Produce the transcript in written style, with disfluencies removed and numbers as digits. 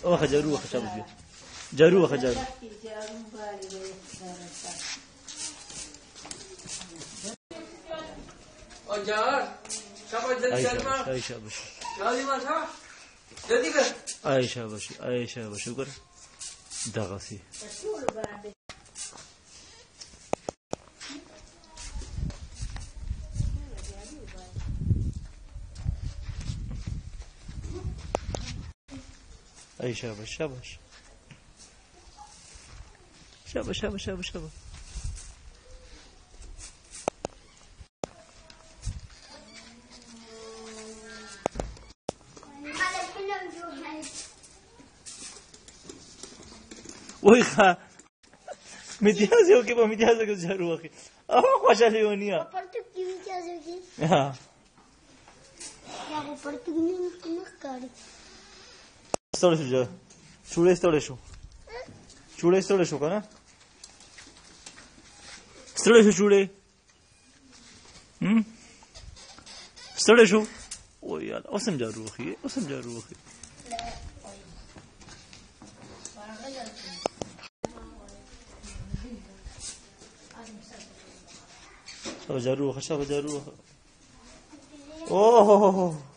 اوه جارو خشب جارو خجارو اجار عائشة باش لازم اشا جدي كر عائشة باش شكر دغسي اي شابش شابش شابش شابش شابش شابش ويخا متيازي اوكي با متيازي کو جارو اخي خوشا لیونیا پرتو کی متیازي کی ها یا پرتو نه کاری ستړی شو چوړې ستړی شو کنه ستړی شو ستړی شو او یار اوسم جارو اخي شابه جارو اوه